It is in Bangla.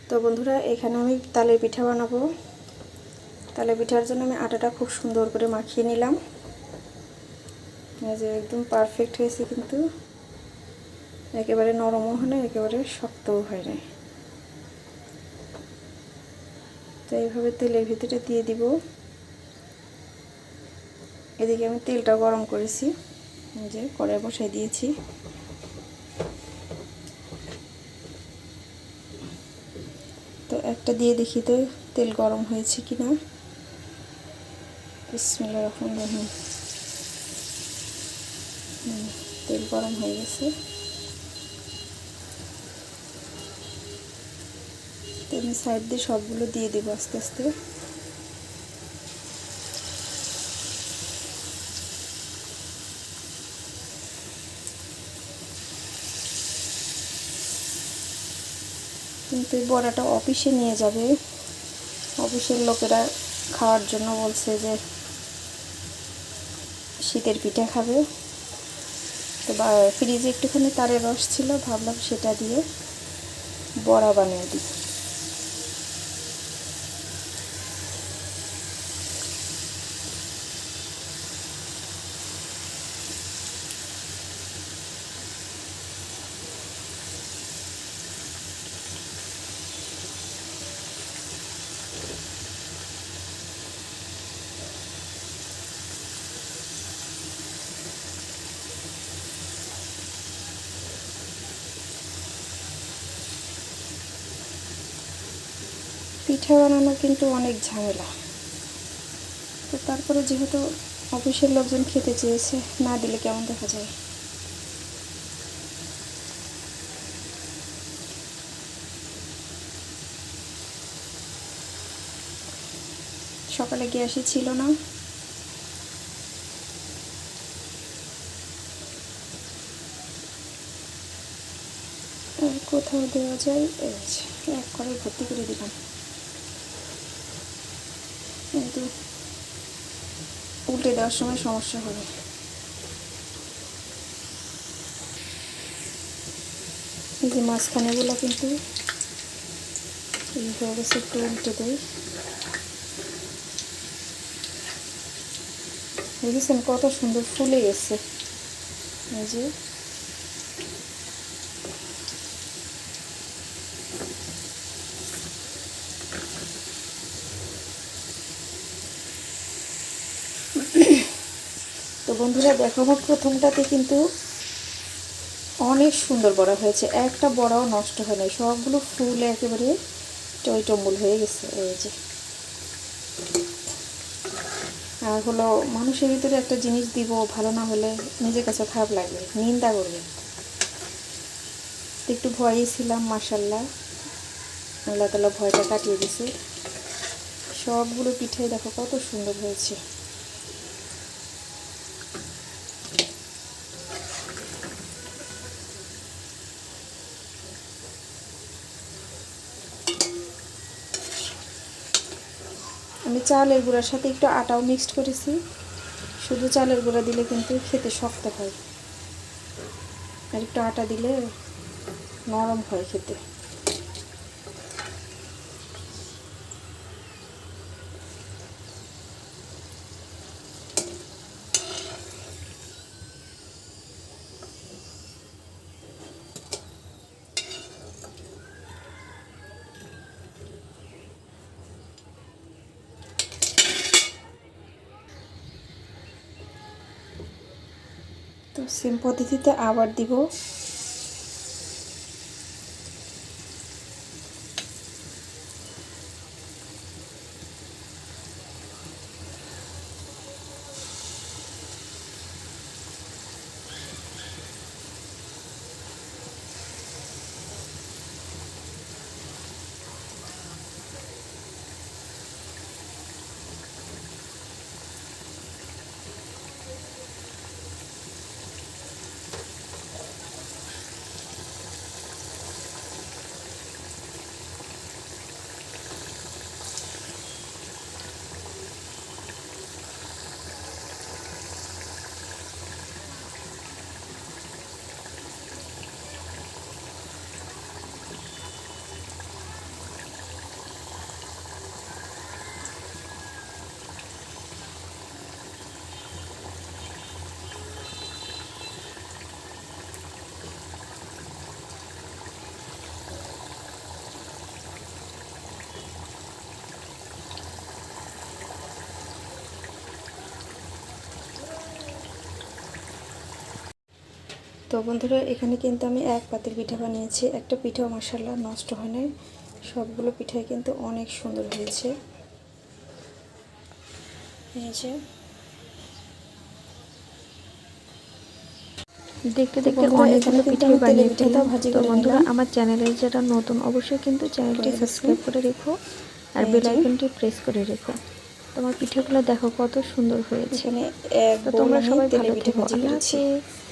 তো বন্ধুরা, এখানে আমি তালের পিঠা বানাবো। তালের পিঠার জন্য আমি আটাটা খুব সুন্দর করে মাখিয়ে নিলাম। এই যে একদম পারফেক্ট হয়েছে, কিন্তু একেবারে নরমও হয় না, একেবারে শক্তও হয় না। তো এইভাবে তেলের ভিতরে দিয়ে দিব। এদিকে আমি তেলটা গরম করেছি, যে কড়াই বসাই দিয়েছি। তো একটা দিয়ে দেখি তো তেল গরম হয়েছে কিনা। বিসমিল্লাহির রহমানির রহিম। তেল গরম হয়ে গেছে। তো আমি সাইড দিয়ে সবগুলো দিয়ে দেব আস্তে আস্তে। কিন্তু এই বড়াটা অফিসে নিয়ে যাবে, অফিসের লোকেরা খাওয়ার জন্য বলছে যে শীতের পিঠা খাবে। তো ফ্রিজে একটুখানি তারের রস ছিল, ভাবলাম সেটা দিয়ে বড়া বানিয়ে দিই। পিঠা বানানো কিন্তু অনেক ঝামেলা। তো তারপরে যেহেতু অফিসের লোকজন খেতে চেয়েছে, না দিলে কেমন দেখা যায়। সকালে গ্যাসই ছিল না। কোথাও দেওয়া যায়, এক কড়াই ভর্তি করে দিলাম। কিন্তু উল্টে দেওয়ার সময় সমস্যা হবে। এই যে মাঝখানেগুলো কিন্তু এই হয়ে গেছে, একটু উল্টে দেয়। দেখেছেন কত সুন্দর ফুলে গেছে। এই যে তো বন্ধুরা দেখো, আমার প্রথমটাতে কিন্তু অনেক সুন্দর বড়া হয়েছে, একটা বড়াও নষ্ট হয় নাই, সবগুলো ফুলে একেবারে টইটম্বুল হয়ে গেছে। এই যে আর হলো, মানুষের ভিতরে একটা জিনিস দিব, ভালো না হলে নিজের কাছে খারাপ লাগবে, নিন্দা করবে। একটু ভয়ই ছিলাম, মাশাআল্লাহ আল্লাহ তাআলা ভয়টা কাটিয়ে দিয়েছে। সবগুলো পিঠাই দেখো কত সুন্দর হয়েছে। আমি চালের গুঁড়ার সাথে একটু আটাও মিক্সড করেছি। শুধু চালের গুঁড়া দিলে কিন্তু খেতে শক্ত হয়, আর একটু আটা দিলে নরম হয় খেতে। তো সেম পদ্ধতিতে আবার দিব। তো বন্ধুরা, এখানে কিন্তু আমি এক পাতিল পিঠা বানিয়েছি। একটা পিঠাও মাশাআল্লাহ নষ্ট হয় নাই, সবগুলো পিঠাই কিন্তু অনেক সুন্দর হয়েছে। এই যে দেখতে দেখতে অনেকগুলো পিঠাই বানিয়ে ফেললাম। তো বন্ধুরা, আমার চ্যানেলে যারা নতুন অবশ্যই কিন্তু চ্যানেলটি সাবস্ক্রাইব করে রেখো আর বেল আইকনটি প্রেস করে রেখো। তোমার পিঠাগুলো দেখো কত সুন্দর হয়েছে। তো তোমরা সবাই ভালো থেকো। আল্লাহ হাফেজ।